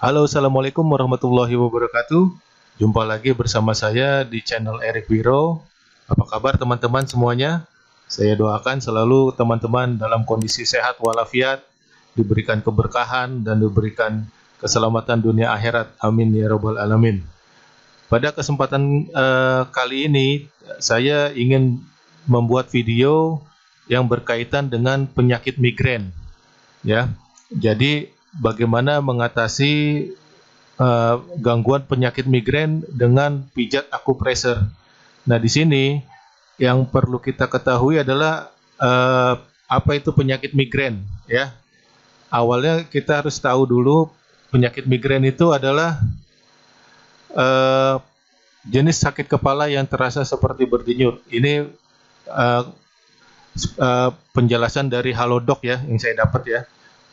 Halo, assalamualaikum warahmatullahi wabarakatuh. Jumpa lagi bersama saya di channel Erik Wiro. Apa kabar teman-teman semuanya? Saya doakan selalu teman-teman dalam kondisi sehat walafiat, diberikan keberkahan dan diberikan keselamatan dunia akhirat. Amin ya robbal alamin. Pada kesempatan kali ini, saya ingin membuat video yang berkaitan dengan penyakit migrain. Ya, jadi bagaimana mengatasi gangguan penyakit migrain dengan pijat akupressure. Nah, di sini yang perlu kita ketahui adalah apa itu penyakit migrain, ya. Awalnya kita harus tahu dulu penyakit migrain itu adalah eh, jenis sakit kepala yang terasa seperti berdenyut. Ini eh, penjelasan dari Halodoc ya yang saya dapat ya.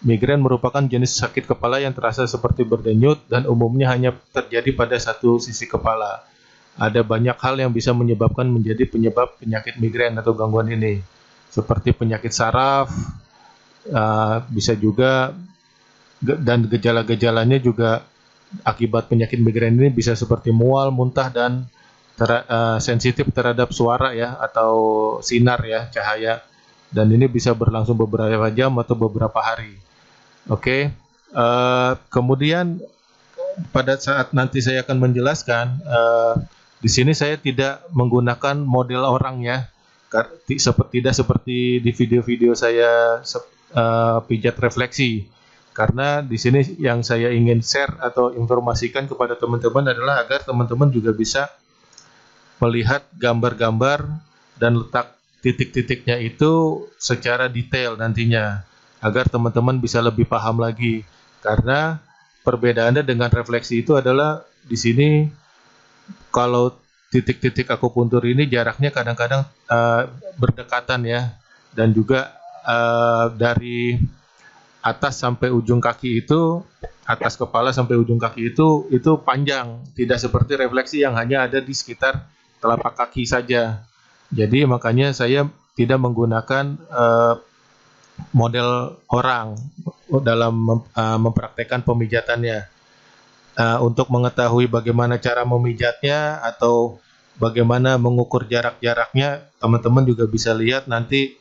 Migrain merupakan jenis sakit kepala yang terasa seperti berdenyut dan umumnya hanya terjadi pada satu sisi kepala. Ada banyak hal yang bisa menyebabkan menjadi penyebab penyakit migrain atau gangguan ini, seperti penyakit saraf, bisa juga, dan gejala-gejalanya juga akibat penyakit migrain ini bisa seperti mual, muntah, dan sensitif terhadap suara ya atau sinar ya, cahaya, dan ini bisa berlangsung beberapa jam atau beberapa hari. Oke, kemudian pada saat nanti saya akan menjelaskan, di sini saya tidak menggunakan model orang ya, tidak seperti di video-video saya pijat refleksi, karena di sini yang saya ingin share atau informasikan kepada teman-teman adalah agar teman-teman juga bisa melihat gambar-gambar dan letak titik-titiknya itu secara detail nantinya, agar teman-teman bisa lebih paham lagi. Karena perbedaannya dengan refleksi itu adalah di sini kalau titik-titik akupuntur ini jaraknya kadang-kadang berdekatan ya, dan juga dari atas sampai ujung kaki itu, atas kepala sampai ujung kaki itu panjang, tidak seperti refleksi yang hanya ada di sekitar telapak kaki saja. Jadi makanya saya tidak menggunakan model orang dalam mempraktekkan pemijatannya. Untuk mengetahui bagaimana cara memijatnya atau bagaimana mengukur jarak-jaraknya, teman-teman juga bisa lihat nanti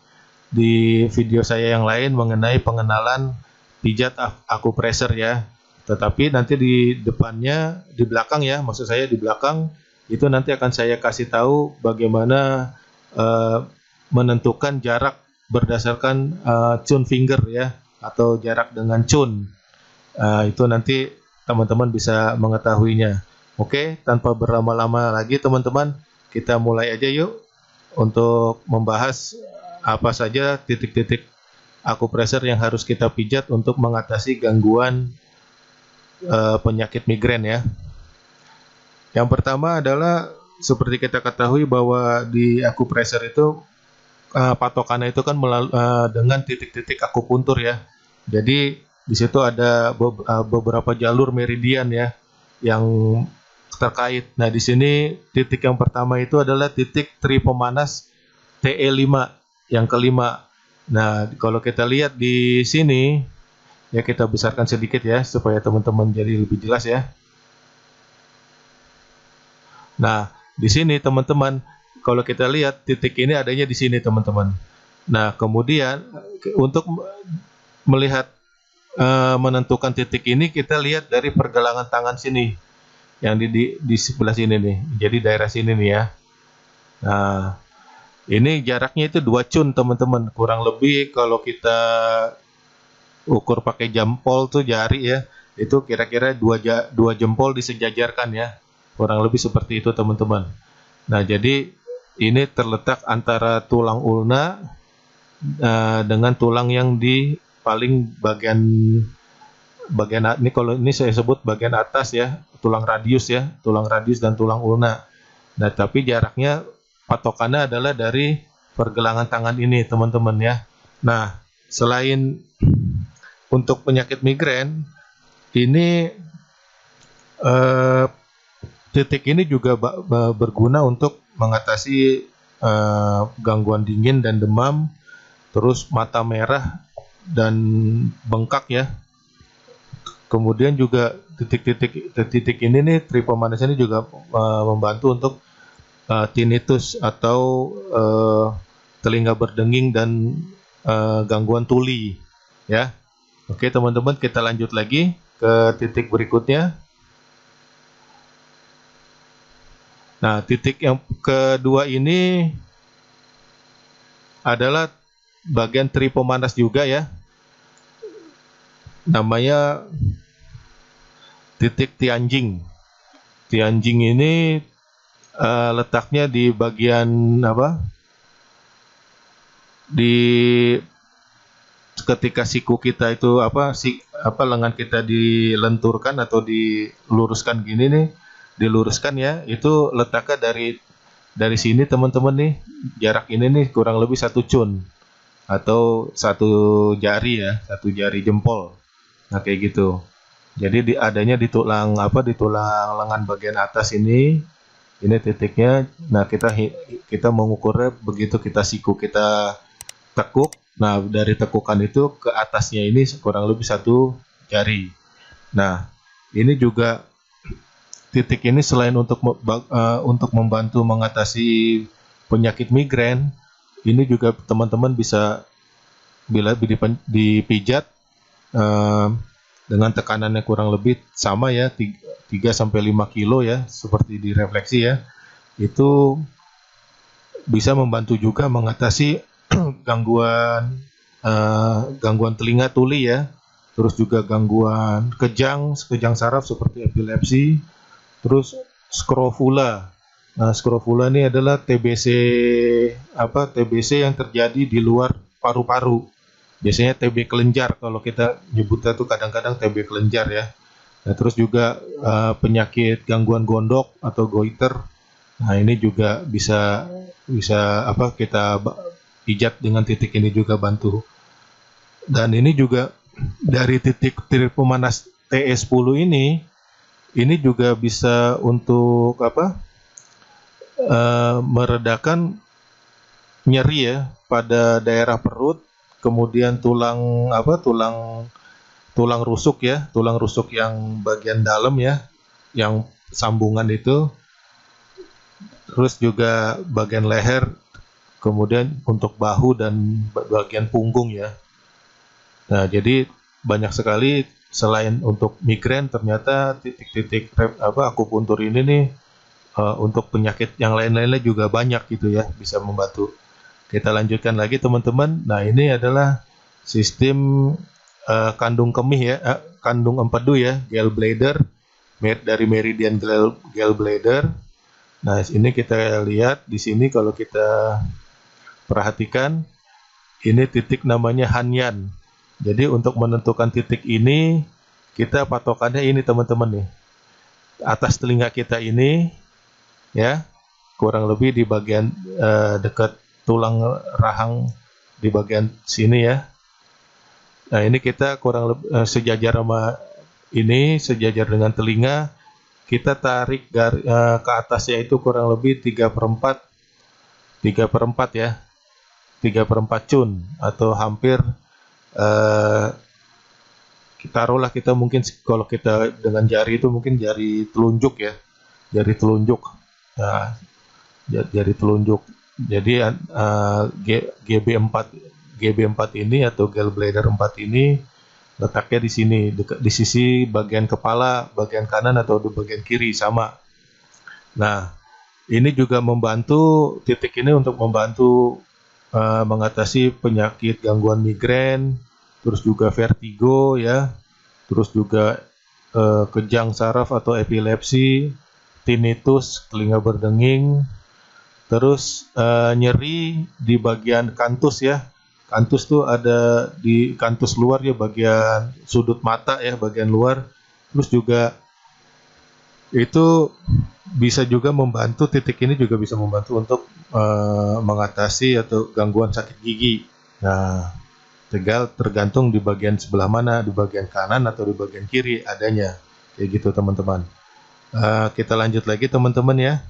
di video saya yang lain mengenai pengenalan pijat akupressure ya. Tetapi nanti di depannya, di belakang ya, maksud saya di belakang itu nanti akan saya kasih tahu bagaimana menentukan jarak berdasarkan cun finger ya, atau jarak dengan cun. Itu nanti teman-teman bisa mengetahuinya. Oke, tanpa berlama-lama lagi teman-teman, kita mulai aja yuk untuk membahas apa saja titik-titik akupressure yang harus kita pijat untuk mengatasi gangguan penyakit migrain ya. Yang pertama adalah seperti kita ketahui bahwa di akupressure itu patokannya itu kan dengan titik-titik akupuntur ya. Jadi di situ ada beberapa jalur meridian ya yang terkait. Nah, di sini titik yang pertama itu adalah titik tri pemanas TE5 yang kelima. Nah, kalau kita lihat di sini ya, kita besarkan sedikit ya supaya teman-teman jadi lebih jelas ya. Nah, di sini teman-teman, kalau kita lihat titik ini adanya di sini teman-teman. Nah, kemudian untuk melihat menentukan titik ini, kita lihat dari pergelangan tangan sini yang di sebelah sini nih. Jadi daerah sini nih ya. Nah, ini jaraknya itu 2 cun teman-teman. Kurang lebih kalau kita ukur pakai jempol tuh jari ya, itu kira-kira 2 jempol disejajarkan ya. Kurang lebih seperti itu teman-teman. Nah, jadi ini terletak antara tulang ulna dengan tulang yang di paling bagian ini, kalau ini saya sebut bagian atas ya, tulang radius ya, tulang radius dan tulang ulna. Nah, tapi jaraknya patokannya adalah dari pergelangan tangan ini teman-teman ya. Nah, selain untuk penyakit migrain ini, titik ini juga berguna untuk mengatasi gangguan dingin dan demam, terus mata merah dan bengkak ya. Kemudian juga titik ini nih, trik pemanasan ini juga membantu untuk tinnitus atau telinga berdenging dan gangguan tuli ya. Oke teman-teman, kita lanjut lagi ke titik berikutnya. Nah, titik yang kedua ini adalah bagian tri pemanas juga ya. Namanya titik Tianjing. Tianjing ini letaknya di bagian apa? Di ketika siku kita itu lengan kita dilenturkan atau diluruskan gini nih, diluruskan ya, itu letaknya dari sini teman-teman nih, jarak ini nih kurang lebih 1 cun atau 1 jari ya, 1 jari jempol. Nah kayak gitu. Jadi adanya di tulang di tulang lengan bagian atas ini titiknya. Nah kita mengukurnya begitu kita siku kita tekuk. Nah dari tekukan itu ke atasnya ini kurang lebih 1 jari. Nah ini juga titik ini selain untuk membantu mengatasi penyakit migrain, ini juga teman-teman bisa bila dipijat dengan tekanannya kurang lebih sama ya, 3-5 kilo ya, seperti direfleksi ya, itu bisa membantu juga mengatasi gangguan telinga tuli ya, terus juga gangguan kejang saraf seperti epilepsi, terus scrofula. Nah, scrofula ini adalah TBC yang terjadi di luar paru-paru. Biasanya TB kelenjar kalau kita nyebutnya tuh kadang-kadang TB kelenjar ya. Nah, terus juga penyakit gangguan gondok atau goiter. Nah, ini juga bisa kita pijat dengan titik ini juga bantu. Dan ini juga dari titik pemanas TE10 ini juga bisa untuk meredakan nyeri ya pada daerah perut, kemudian tulang rusuk ya, tulang rusuk yang bagian dalam ya, yang sambungan itu, terus juga bagian leher, kemudian untuk bahu dan bagian punggung ya. Nah, jadi banyak sekali selain untuk migrain, ternyata titik-titik akupuntur ini nih untuk penyakit yang lain-lainnya juga banyak gitu ya, bisa membantu. Kita lanjutkan lagi teman-teman. Nah, ini adalah sistem kandung kemih ya, kandung empedu ya, gallbladder, dari meridian gallbladder. Nah, ini kita lihat di sini kalau kita perhatikan, ini titik namanya Hanyan. Jadi untuk menentukan titik ini, kita patokannya ini teman-teman nih. Atas telinga kita ini, ya, kurang lebih di bagian dekat tulang rahang di bagian sini ya. Nah ini kita kurang lebih sejajar dengan telinga, kita tarik ke atasnya itu kurang lebih 3/4 ya, 3/4 cun atau hampir kita mungkin kalau kita dengan jari itu mungkin jari telunjuk ya, jari telunjuk. Nah, jari telunjuk. Jadi GB4 ini atau gallbladder 4 ini letaknya di sini, di sisi bagian kepala, bagian kanan atau di bagian kiri sama. Nah, ini juga membantu, titik ini untuk membantu mengatasi penyakit gangguan migrain, terus juga vertigo ya, terus juga kejang saraf atau epilepsi, tinnitus, telinga berdenging, terus nyeri di bagian kantus ya. Kantus tuh ada di kantus luar ya, bagian sudut mata ya, bagian luar. Terus juga itu bisa juga membantu, titik ini juga bisa membantu untuk mengatasi atau gangguan sakit gigi. Nah, tergantung di bagian sebelah mana, di bagian kanan atau di bagian kiri adanya. Kayak gitu teman-teman. Kita lanjut lagi teman-teman ya.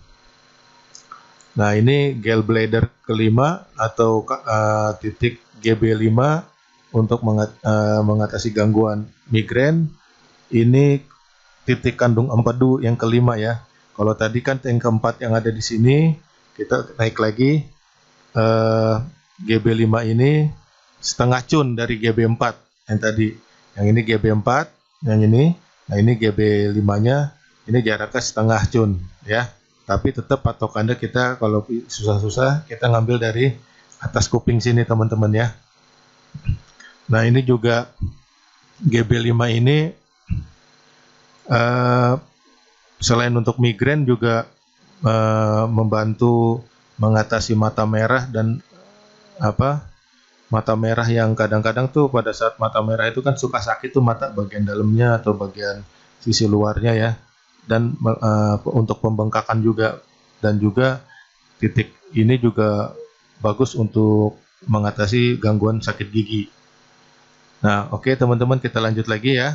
Nah ini gallbladder kelima atau titik GB5 untuk mengatasi gangguan migrain. ini titik kandung empedu yang kelima ya. Kalau tadi kan yang keempat yang ada di sini, kita naik lagi GB5 ini setengah cun dari GB4 yang tadi. Yang ini GB4, yang ini. Nah, ini GB5-nya, ini jaraknya setengah cun ya. Tapi tetap patokannya kita kalau susah-susah kita ngambil dari atas kuping sini teman-teman ya. Nah, ini juga GB5 ini selain untuk migrain juga membantu mengatasi mata merah dan mata merah yang kadang-kadang tuh pada saat mata merah itu kan suka sakit tuh mata bagian dalamnya atau bagian sisi luarnya ya, dan untuk pembengkakan juga, dan juga titik ini juga bagus untuk mengatasi gangguan sakit gigi. Nah, oke teman-teman, kita lanjut lagi ya.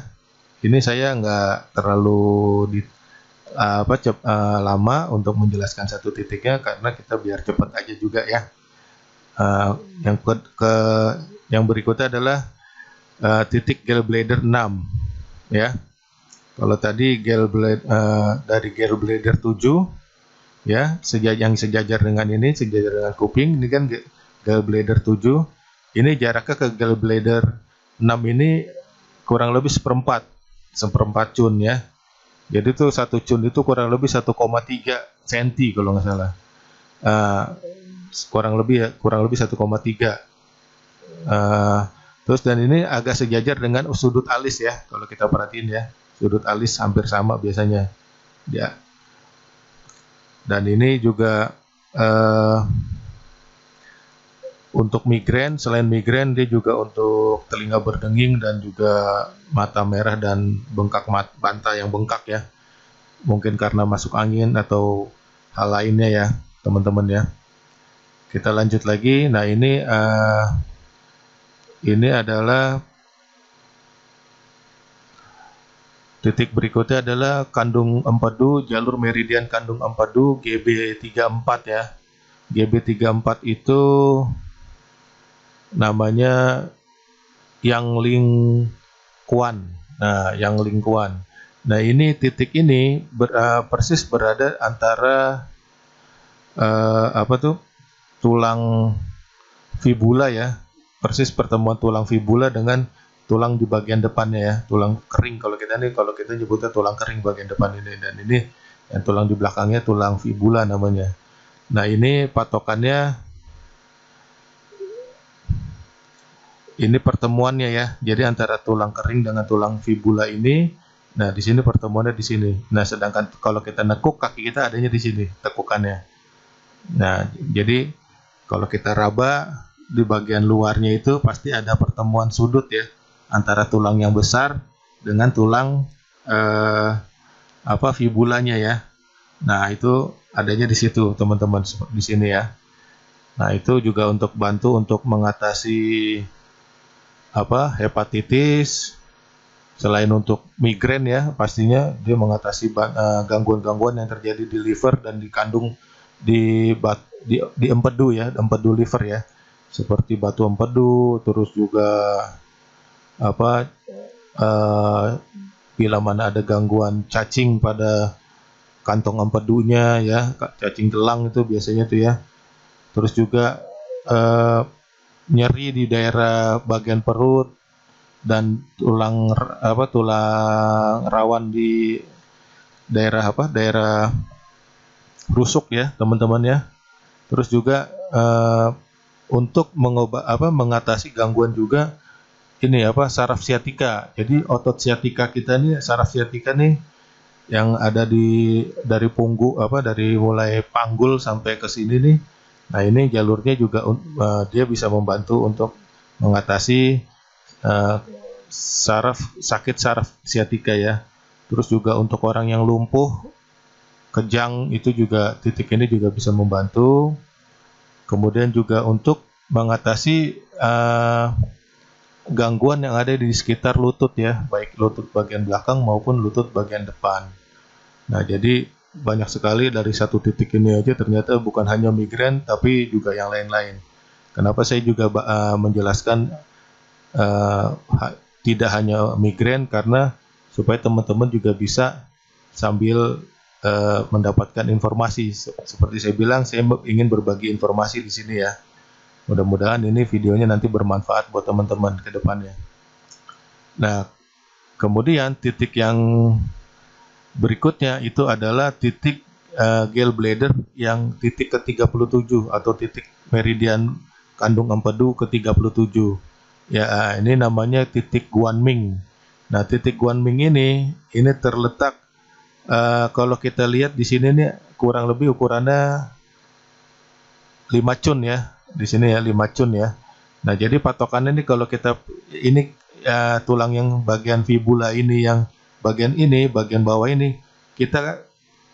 Ini saya nggak terlalu lama untuk menjelaskan satu titiknya karena kita biar cepat aja juga ya. Yang berikutnya adalah titik gallbladder 6 ya. Kalau tadi dari gallbladder 7 ya, yang sejajar dengan ini, sejajar dengan kuping, ini kan gallbladder 7. Ini jaraknya ke gallbladder 6 ini kurang lebih seperempat cun ya. Jadi tuh satu cun itu kurang lebih 1,3 cm kalau nggak salah. Kurang lebih 1,3. Terus dan ini agak sejajar dengan sudut alis ya, kalau kita perhatiin ya, sudut alis hampir sama biasanya ya. Dan ini juga untuk migrain, selain migrain dia juga untuk telinga berdenging dan juga mata merah dan bengkak mata yang bengkak ya, mungkin karena masuk angin atau hal lainnya ya teman-teman ya. Kita lanjut lagi. Nah, ini adalah titik berikutnya adalah kandung empedu, jalur meridian kandung empedu GB34 ya. GB34 itu namanya Yang Ling Kuan. Nah, Yang Ling Kuan. Nah, ini titik ini persis berada antara tulang fibula ya, persis pertemuan tulang fibula dengan tulang di bagian depannya ya, tulang kering kalau kita nyebutnya tulang kering bagian depan ini, dan ini yang tulang di belakangnya tulang fibula namanya. Nah, ini patokannya, ini pertemuannya ya, jadi antara tulang kering dengan tulang fibula ini. Nah, di sini pertemuannya di sini. Nah, sedangkan kalau kita nekuk, kaki kita adanya di sini tekukannya. Nah, jadi kalau kita raba di bagian luarnya itu pasti ada pertemuan sudut ya antara tulang yang besar dengan tulang fibulanya ya. Nah, itu adanya di situ teman-teman, di sini ya. Nah, itu juga untuk bantu untuk mengatasi hepatitis. Selain untuk migrain ya, pastinya dia mengatasi gangguan-gangguan yang terjadi di liver dan dikandung di empedu ya, empedu liver ya, seperti batu empedu, terus juga bila mana ada gangguan cacing pada kantong empedunya ya, cacing telang itu biasanya tuh ya. Terus juga nyeri di daerah bagian perut dan tulang rawan di daerah rusuk ya teman-teman ya. Terus juga untuk mengatasi gangguan juga ini saraf siatika. Jadi otot siatika kita nih, saraf siatika nih yang ada dari punggung dari mulai panggul sampai ke sini nih. Nah, ini jalurnya juga dia bisa membantu untuk mengatasi sakit saraf siatika ya. Terus juga untuk orang yang lumpuh, kejang, itu juga titik ini juga bisa membantu. Kemudian juga untuk mengatasi gangguan yang ada di sekitar lutut ya, baik lutut bagian belakang maupun lutut bagian depan. Nah, jadi banyak sekali dari satu titik ini aja ternyata bukan hanya migrain tapi juga yang lain-lain. Kenapa saya juga menjelaskan tidak hanya migrain, karena supaya teman-teman juga bisa sambil mendapatkan informasi. Seperti saya bilang, saya ingin berbagi informasi di sini ya. Mudah-mudahan ini videonya nanti bermanfaat buat teman-teman ke depannya. Nah, kemudian titik yang berikutnya itu adalah titik gallbladder yang titik ke-37 atau titik meridian kandung empedu ke-37. Ya, ini namanya titik Guanming. Nah, titik Guanming ini terletak kalau kita lihat di sini nih kurang lebih ukurannya 5 cun ya. Di sini ya 5 cun ya. Nah, jadi patokannya ini kalau kita ini tulang yang bagian fibula ini, yang bagian bawah ini, kita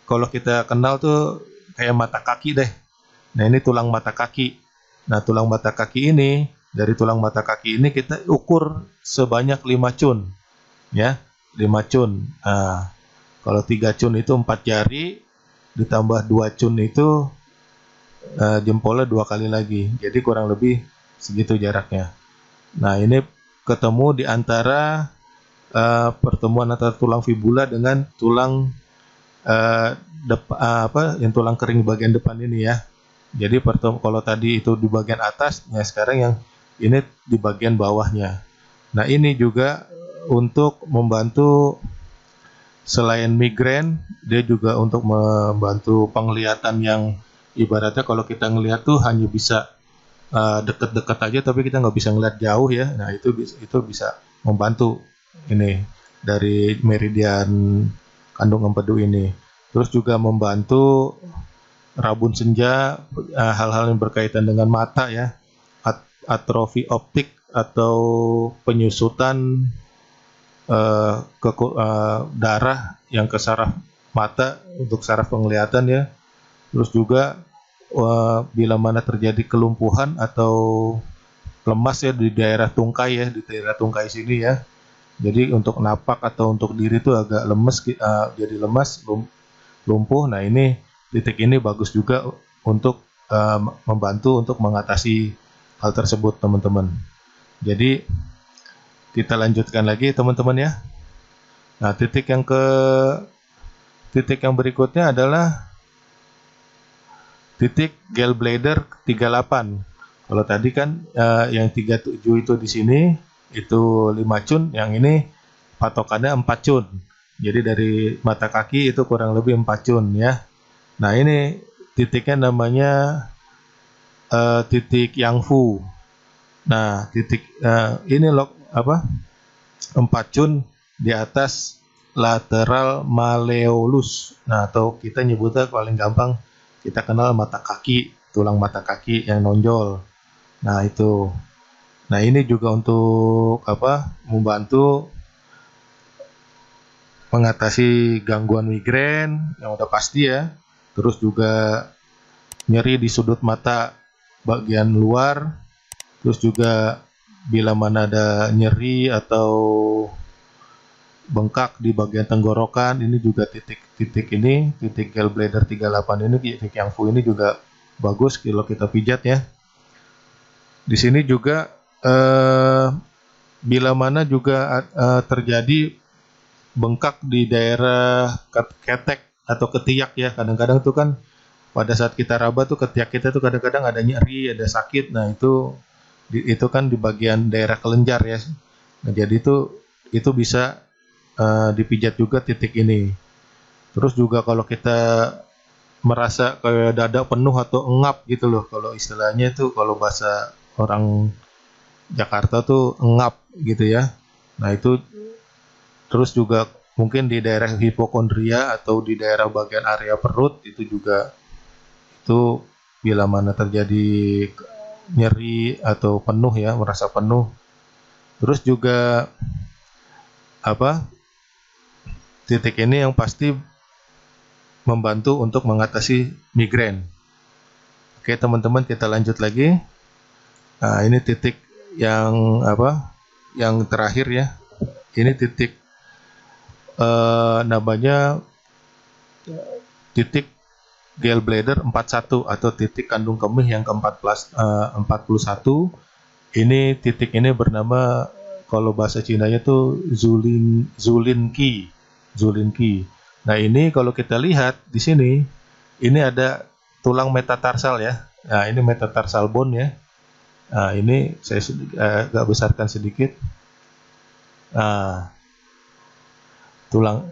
kalau kita kenal tuh kayak mata kaki deh. Nah, ini tulang mata kaki. Nah, tulang mata kaki ini, dari tulang mata kaki ini kita ukur sebanyak 5 cun. Ya, 5 cun. Nah, kalau 3 cun itu 4 jari, ditambah 2 cun itu jempolnya 2 kali lagi. Jadi kurang lebih segitu jaraknya. Nah, ini ketemu di antara pertemuan antara tulang fibula dengan tulang yang tulang kering bagian depan ini ya. Jadi kalau tadi itu di bagian atas, nah sekarang yang ini di bagian bawahnya. Nah, ini juga untuk membantu selain migrain, dia juga untuk membantu penglihatan yang ibaratnya kalau kita ngelihat tuh hanya bisa deket-deket aja, tapi kita nggak bisa ngelihat jauh ya. Nah, itu bisa membantu ini dari meridian kandung empedu ini. Terus juga membantu rabun senja, hal-hal yang berkaitan dengan mata ya, atrofi optik atau penyusutan darah yang ke saraf mata untuk saraf penglihatan ya. Terus juga bila mana terjadi kelumpuhan atau lemas ya di daerah tungkai ya, di daerah tungkai sini ya. Jadi untuk napak atau untuk diri itu agak lemes, jadi lemas, lumpuh. Nah, ini titik ini bagus juga untuk membantu untuk mengatasi hal tersebut, teman-teman. Jadi kita lanjutkan lagi, teman-teman ya. Nah, titik yang berikutnya adalah titik gallbladder 38. Kalau tadi kan yang 37 itu di sini itu 5 cun, yang ini patokannya 4 cun. Jadi dari mata kaki itu kurang lebih 4 cun ya. Nah, ini titiknya namanya titik Yangfu. Nah, titik ini 4 cun di atas lateral malleolus. Nah, atau kita nyebutnya paling gampang kita kenal mata kaki, tulang mata kaki yang nonjol. Nah, itu. Nah, ini juga untuk membantu mengatasi gangguan migrain yang udah pasti ya. Terus juga nyeri di sudut mata bagian luar. Terus juga bila mana ada nyeri atau bengkak di bagian tenggorokan, ini juga titik gallbladder 38 ini, titik Yangfu ini juga bagus kalau kita pijat ya. Di sini juga bila mana juga terjadi bengkak di daerah ketek atau ketiak ya, kadang-kadang tuh kan pada saat kita raba tuh ketiak kita tuh kadang-kadang ada nyeri, ada sakit. Nah, itu kan di bagian daerah kelenjar ya. Nah, jadi itu bisa dipijat juga titik ini. Terus juga kalau kita merasa kayak dada penuh atau engap gitu loh, kalau istilahnya itu kalau bahasa orang Jakarta tuh engap gitu ya. Nah, itu terus juga mungkin di daerah hipokondria atau di daerah bagian area perut itu juga, itu bila mana terjadi nyeri atau penuh ya, merasa penuh. Terus juga titik ini yang pasti membantu untuk mengatasi migrain. Oke, teman-teman, kita lanjut lagi. Nah, ini titik yang yang terakhir ya. Ini titik namanya titik gallbladder 41 atau titik kandung kemih yang ke-41. Ini titik ini bernama Kalau bahasa Cinanya tuh Zulinki. Nah, ini kalau kita lihat di sini, ini ada tulang metatarsal ya. Nah, ini metatarsal bone ya. Nah, ini saya agak besarkan sedikit. Nah, tulang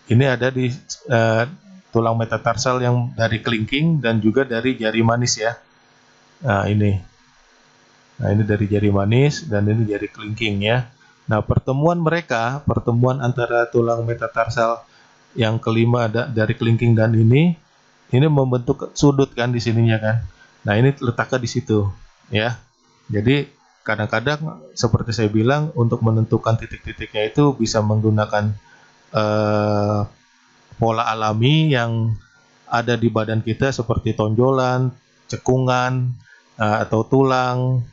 ini ada di tulang metatarsal yang dari kelingking dan juga dari jari manis ya. Nah, ini dari jari manis dan ini jari kelingking ya. Nah, pertemuan antara tulang metatarsal yang kelima ada dari kelingking dan ini membentuk sudut kan di sininya kan. Nah, ini letaknya di situ ya. Jadi kadang-kadang seperti saya bilang, untuk menentukan titik-titiknya itu bisa menggunakan pola alami yang ada di badan kita seperti tonjolan, cekungan, atau tulang,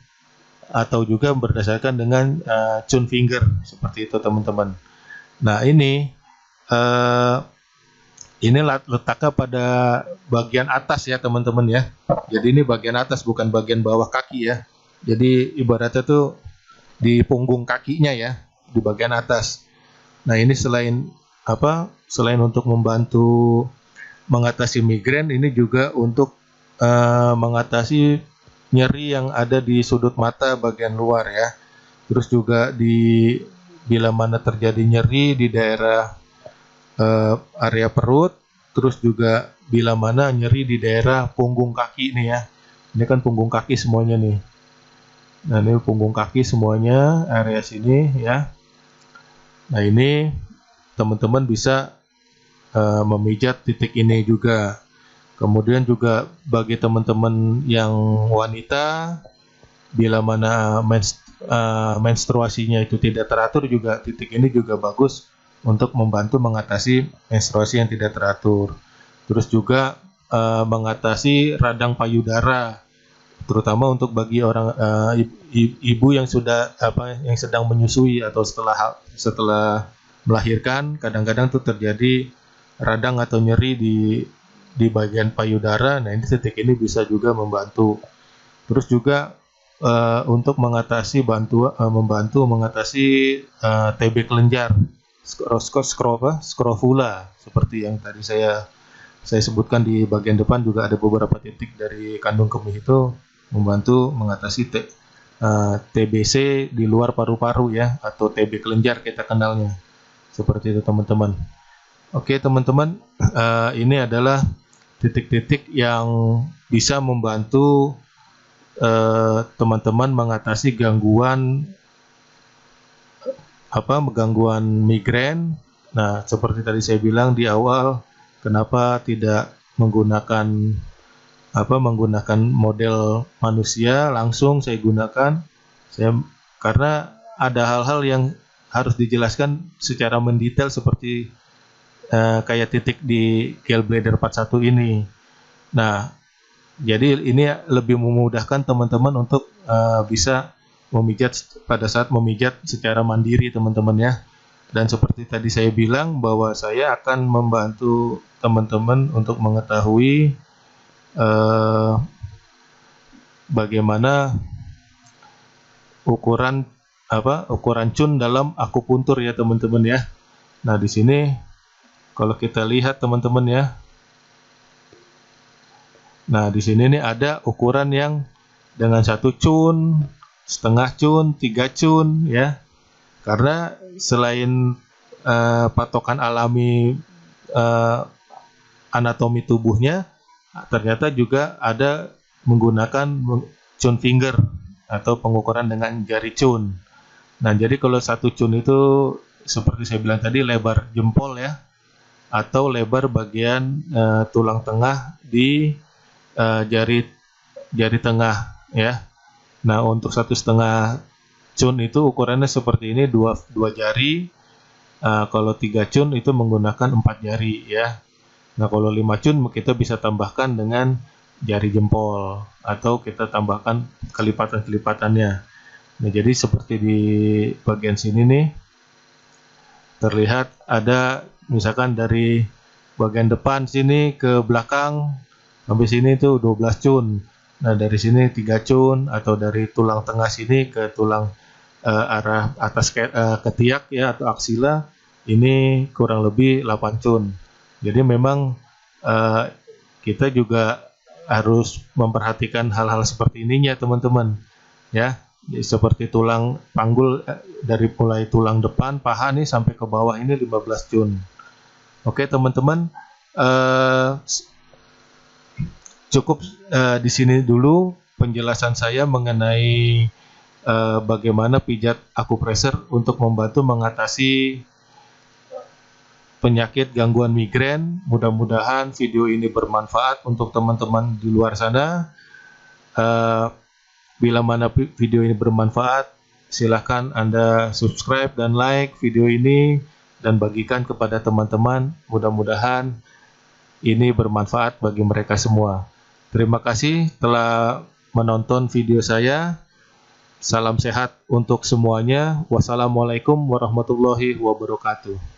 atau juga berdasarkan dengan cun finger seperti itu teman-teman. Nah, ini letaknya pada bagian atas ya teman-teman ya. Jadi ini bagian atas, bukan bagian bawah kaki ya. Jadi ibaratnya tuh di punggung kakinya ya, di bagian atas. Nah, ini selain untuk membantu mengatasi migrain, ini juga untuk mengatasi nyeri yang ada di sudut mata bagian luar ya. Terus juga bila mana terjadi nyeri di daerah area perut, terus juga bila mana nyeri di daerah punggung kaki nih ya. Ini kan punggung kaki semuanya nih. Nah, ini punggung kaki semuanya, area sini ya. Nah, ini teman-teman bisa memijat titik ini juga. Kemudian juga bagi teman-teman yang wanita, bila mana menstruasinya itu tidak teratur, juga titik ini juga bagus untuk membantu mengatasi menstruasi yang tidak teratur. Terus juga mengatasi radang payudara, terutama untuk bagi orang ibu yang sedang menyusui atau setelah melahirkan, kadang-kadang tuh terjadi radang atau nyeri di bagian payudara. Nah, ini titik ini bisa juga membantu. Terus juga untuk membantu mengatasi TB kelenjar, skrovula, seperti yang tadi saya sebutkan di bagian depan. Juga ada beberapa titik dari kandung kemih itu membantu mengatasi TBC di luar paru-paru ya, atau TB kelenjar kita kenalnya. Seperti itu teman-teman. Oke teman-teman, ini adalah titik-titik yang bisa membantu teman-teman mengatasi gangguan migrain. Nah, seperti tadi saya bilang di awal, kenapa tidak menggunakan model manusia langsung saya gunakan, karena ada hal-hal yang harus dijelaskan secara mendetail, seperti kayak titik di gallbladder 41 ini. Nah, jadi ini lebih memudahkan teman-teman untuk bisa memijat pada saat memijat secara mandiri teman-teman ya. Dan seperti tadi saya bilang bahwa saya akan membantu teman-teman untuk mengetahui bagaimana ukuran cun dalam akupuntur ya teman-teman ya. Nah, di sini kalau kita lihat teman-teman ya. Nah, di sini nih ada ukuran yang dengan 1 cun, setengah cun, 3 cun ya. Karena selain patokan alami anatomi tubuhnya, ternyata juga ada menggunakan cun finger atau pengukuran dengan jari cun. Nah, jadi kalau 1 cun itu seperti saya bilang tadi, lebar jempol ya, atau lebar bagian tulang tengah di jari tengah ya. Nah, untuk 1,5 cun itu ukurannya seperti ini, dua jari. Kalau 3 cun itu menggunakan 4 jari ya. Nah, kalau 5 cun kita bisa tambahkan dengan jari jempol, atau kita tambahkan kelipatan-kelipatannya. Nah, jadi seperti di bagian sini nih terlihat ada, misalkan dari bagian depan sini ke belakang sampai sini itu 12 cun. Nah, dari sini 3 cun, atau dari tulang tengah sini ke tulang arah atas ketiak ya atau aksila ini kurang lebih 8 cun. Jadi memang kita juga harus memperhatikan hal-hal seperti ininya teman-teman ya. Seperti tulang panggul dari mulai tulang depan paha nih sampai ke bawah ini 15 cun. Oke teman-teman, cukup di sini dulu penjelasan saya mengenai bagaimana pijat akupressor untuk membantu mengatasi penyakit gangguan migrain. Mudah-mudahan video ini bermanfaat untuk teman-teman di luar sana. Bila mana video ini bermanfaat, silahkan Anda subscribe dan like video ini dan bagikan kepada teman-teman. Mudah-mudahan ini bermanfaat bagi mereka semua. Terima kasih telah menonton video saya. Salam sehat untuk semuanya. Wassalamualaikum warahmatullahi wabarakatuh.